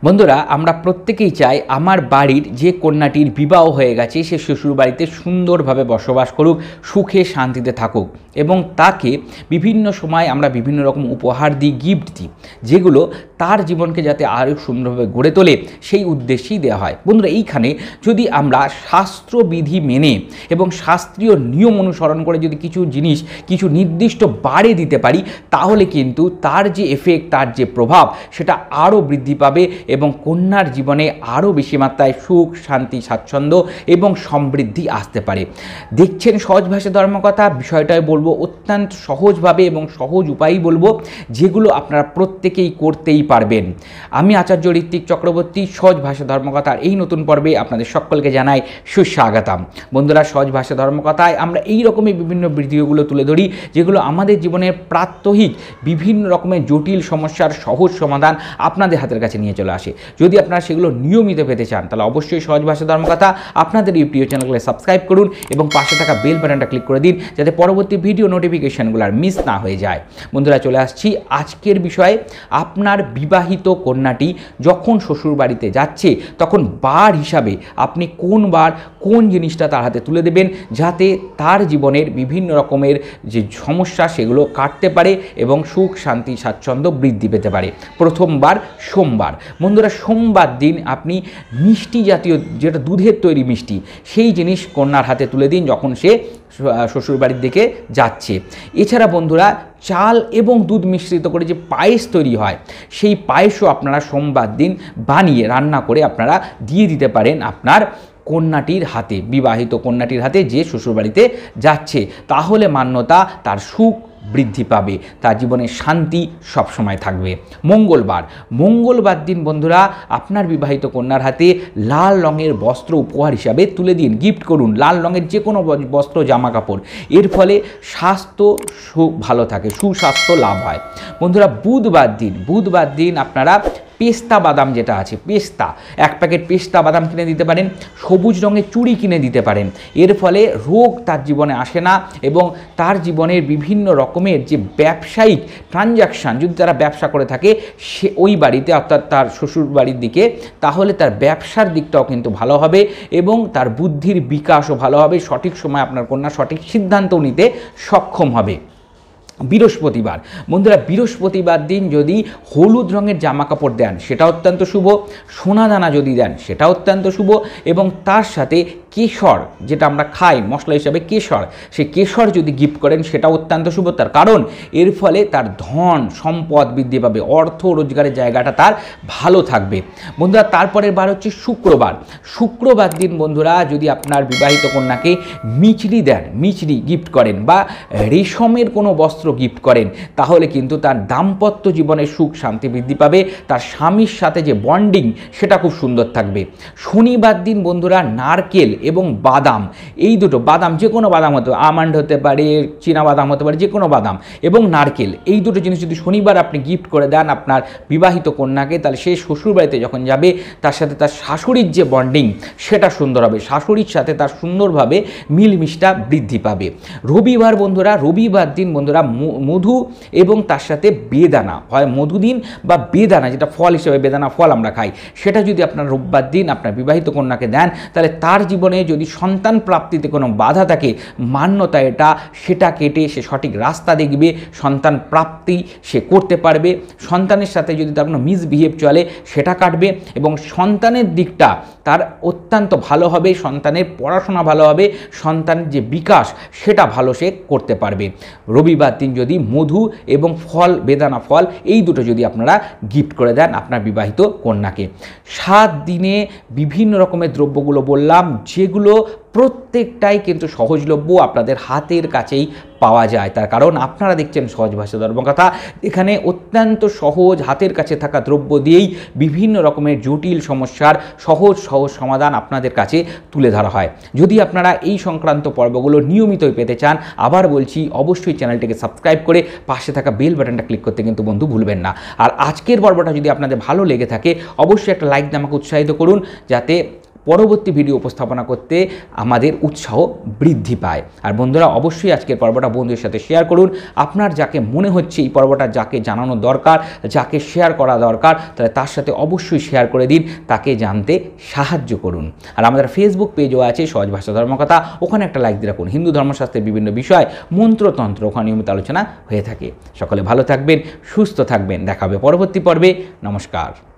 বন্ধুরা আমরা প্রত্যেকেই চাই আমার বাড়ির যে কন্যাটির বিবাহ হয়ে গেছে সে শ্বশুর বাড়িতে সুন্দরভাবে বসবাস করুক, সুখে শান্তিতে থাকুক এবং তাকে বিভিন্ন সময় আমরা বিভিন্ন রকম উপহার দিই, গিফট দিই, যেগুলো তার জীবনকে যাতে আরও সুন্দরভাবে গড়ে তোলে সেই উদ্দেশ্যেই দেওয়া হয়। বন্ধুরা এইখানে যদি আমরা শাস্ত্রবিধি মেনে এবং শাস্ত্রীয় নিয়ম অনুসরণ করে যদি কিছু জিনিস কিছু নির্দিষ্ট বারে দিতে পারি, তাহলে কিন্তু তার যে এফেক্ট, তার যে প্রভাব সেটা আরও বৃদ্ধি পাবে এবং কন্যার জীবনে আরও বেশি মাত্রায় সুখ, শান্তি, স্বাচ্ছন্দ্য এবং সমৃদ্ধি আসতে পারে। দেখছেন সহজ ভাষা ধর্মকথা, বিষয়টাই বলবো অত্যন্ত সহজভাবে এবং সহজ উপায়ই বলবো, যেগুলো আপনারা প্রত্যেকেই করতেই পারবেন। আমি আচার্য ঋত্বিক চক্রবর্তী, সহজ ভাষা ধর্মকথার এই নতুন পর্বে আপনাদের সকলকে জানাই সুস্বাগতম। বন্ধুরা, সহজ ভাষা ধর্মকথায় আমরা এই রকমই বিভিন্ন ভিডিওগুলো তুলে ধরি, যেগুলো আমাদের জীবনের প্রাত্যহিক বিভিন্ন রকমের জটিল সমস্যার সহজ সমাধান আপনাদের হাতের কাছে নিয়ে চলে আসে। যদি আপনারা সেগুলো নিয়মিত পেতে চান, তাহলে অবশ্যই সহজ ভাষা ধর্মকথা আপনাদের এই প্রিয় চ্যানেলকে সাবস্ক্রাইব করুন এবং পাশে থাকা বেল বাটনটা ক্লিক করে দিন, যাতে পরবর্তী ভিডিও নোটিফিকেশনগুলো আর মিস না হয়ে যায়। বন্ধুরা, চলে আসছি আজকের বিষয়ে। আপনার বিবাহিত কন্যাটি যখন শ্বশুর বাড়িতে যাচ্ছে, তখন বার হিসাবে আপনি কোন বার কোন জিনিসটা তার হাতে তুলে দেবেন, যাতে তার জীবনের বিভিন্ন রকমের যে সমস্যা সেগুলো কাটতে পারে এবং সুখ, শান্তি, স্বাচ্ছন্দ্য বৃদ্ধি পেতে পারে। প্রথমবার সোমবার। বন্ধুরা, সোমবার দিন আপনি মিষ্টি জাতীয়, যেটা দুধের তৈরি মিষ্টি, সেই জিনিস কন্যার হাতে তুলে দিন যখন সে শ্বশুরবাড়ির দিকে যাচ্ছে। এছাড়া বন্ধুরা, চাল এবং দুধ মিশ্রিত করে যে পায়েস তৈরি হয়, সেই পায়েসও আপনারা সোমবার দিন বানিয়ে রান্না করে আপনারা দিয়ে দিতে পারেন আপনার কন্যাটির হাতে, বিবাহিত কন্যাটির হাতে যে শ্বশুরবাড়িতে যাচ্ছে। তাহলে মান্যতা তার সুখ বৃদ্ধি পাবে, তার জীবনে শান্তি সবসময় থাকবে। মঙ্গলবার দিন বন্ধুরা আপনার বিবাহিত কন্যার হাতে লাল রঙের বস্ত্র উপহার হিসাবে তুলে দিন, গিফট করুন লাল রঙের যে কোনো বস্ত্র, জামা কাপড়। এর ফলে স্বাস্থ্য ভালো থাকে, সুস্বাস্থ্য লাভ হয়। বন্ধুরা, বুধবার দিন আপনারা পেস্তা বাদাম যেটা আছে, পেস্তা, এক প্যাকেট পেস্তা বাদাম কিনে দিতে পারেন, সবুজ রঙের চুড়ি কিনে দিতে পারেন। এর ফলে রোগ তার জীবনে আসে না এবং তার জীবনের বিভিন্ন রকমের যে ব্যবসায়িক ট্রানজাকশান, যদি তারা ব্যবসা করে থাকে সে ওই বাড়িতে, অর্থাৎ তার শ্বশুর বাড়ির দিকে, তাহলে তার ব্যবসার দিকটাও কিন্তু ভালো হবে এবং তার বুদ্ধির বিকাশও ভালো হবে। সঠিক সময় আপনার কন্যা সঠিক সিদ্ধান্ত নিতে সক্ষম হবে। বৃহস্পতিবার দিন যদি হলুদ রঙের জামা কাপড় দেন সেটা অত্যন্ত শুভ, সোনাদানা যদি দেন সেটা অত্যন্ত শুভ এবং তার সাথে কেশর, যেটা আমরা খাই মশলা হিসাবে কেশর, সেই কেশর যদি গিফট করেন সেটা অত্যন্ত শুভ। তার কারণ এর ফলে তার ধন সম্পদ বৃদ্ধি পাবে, অর্থ রোজগারের জায়গাটা তার ভালো থাকবে। বন্ধুরা, তারপরের বার হচ্ছে শুক্রবার দিন বন্ধুরা যদি আপনার বিবাহিত কন্যাকে মিচড়ি গিফট করেন বা রেশমের কোনো বস্ত্র গিফট করেন, তাহলে কিন্তু তার দাম্পত্য জীবনে সুখ শান্তি বৃদ্ধি পাবে, তার স্বামীর সাথে যে বন্ডিং সেটা খুব সুন্দর থাকবে। শনিবার দিন বন্ধুরা নারকেল এবং বাদাম, এই দুটো বাদাম, যে কোনো বাদাম হতে পারে, আমন্ড হতে পারে, চীনা বাদাম হতে পারে, যে কোনো বাদাম এবং নারকেল, এই দুটো জিনিস যদি শনিবার আপনি গিফট করে দেন আপনার বিবাহিত কন্যাকে, তাহলে সে শ্বশুরবাড়িতে যখন যাবে তার সাথে তার শাশুড়ির যে বন্ডিং সেটা সুন্দর হবে, শাশুড়ির সাথে তার সুন্দরভাবে মিলমিশটা বৃদ্ধি পাবে। রবিবার দিন বন্ধুরা মধু এবং তার সাথে বেদানা, হয় মধু দিন বা বেদানা, যেটা ফল হিসেবে বেদানা ফল আমরা খাই, সেটা যদি আপনার রোববার দিন আপনার বিবাহিত কন্যাকে দেন, তাহলে তার জীবনে যদি সন্তান প্রাপ্তিতে কোনো বাধা থাকে, মান্যতা এটা, সেটা কেটে সে সঠিক রাস্তা দেখবে, সন্তান প্রাপ্তি সে করতে পারবে। সন্তানের সাথে যদি তার কোনো মিসবিহেভ চলে সেটা কাটবে এবং সন্তানের দিকটা তার অত্যন্ত ভালো হবে, সন্তানের পড়াশোনা ভালো হবে, সন্তানের যে বিকাশ সেটা ভালো সে করতে পারবে। রবিবার দিন যদি মধু এবং ফল, বেদানা ফল, এই দুটো যদি আপনারা গিফট করে দেন আপনার বিবাহিত কন্যাকে। 7 দিনে বিভিন্ন রকমের দ্রব্যগুলো বললাম, যেগুলো প্রত্যেকটাই কিন্তু সহজলভ্য, আপনাদের হাতের কাছেই পাওয়া যায়। তার কারণ আপনারা দেখছেন সহজ ভাষা ধর্মকথা, এখানে অত্যন্ত সহজ হাতের কাছে থাকা দ্রব্য দিয়েই বিভিন্ন রকমের জটিল সমস্যার সহজ সমাধান আপনাদের কাছে তুলে ধরা হয়। যদি আপনারা এই সংক্রান্ত পর্বগুলো নিয়মিতই পেতে চান, আবার বলছি অবশ্যই চ্যানেলটিকে সাবস্ক্রাইব করে পাশে থাকা বেল বাটনটা ক্লিক করতে কিন্তু বন্ধু ভুলবেন না। আর আজকের পর্বটা যদি আপনাদের ভালো লেগে থাকে অবশ্যই একটা লাইক দিয়ে আমাকে উৎসাহিত করুন, যাতে পরবর্তী ভিডিও উপস্থাপনা করতে আমাদের উৎসাহ বৃদ্ধি পায়। আর বন্ধুরা অবশ্যই আজকের পর্বটা বন্ধুদের সাথে শেয়ার করুন। আপনার যাকে মনে হচ্ছে এই পর্বটা যাকে জানানো দরকার, যাকে শেয়ার করা দরকার, তাহলে তার সাথে অবশ্যই শেয়ার করে দিন, তাকে জানতে সাহায্য করুন। আর আমাদের ফেসবুক পেজও আছে সহজ ভাষা ধর্মকথা, ওখানে একটা লাইক দিয়ে রাখুন। হিন্দু ধর্মশাস্ত্রের বিভিন্ন বিষয়, মন্ত্রতন্ত্র ওখানে নিয়মিত আলোচনা হয়ে থাকে। সকলে ভালো থাকবেন, সুস্থ থাকবেন, দেখা হবে পরবর্তী পর্বে। নমস্কার।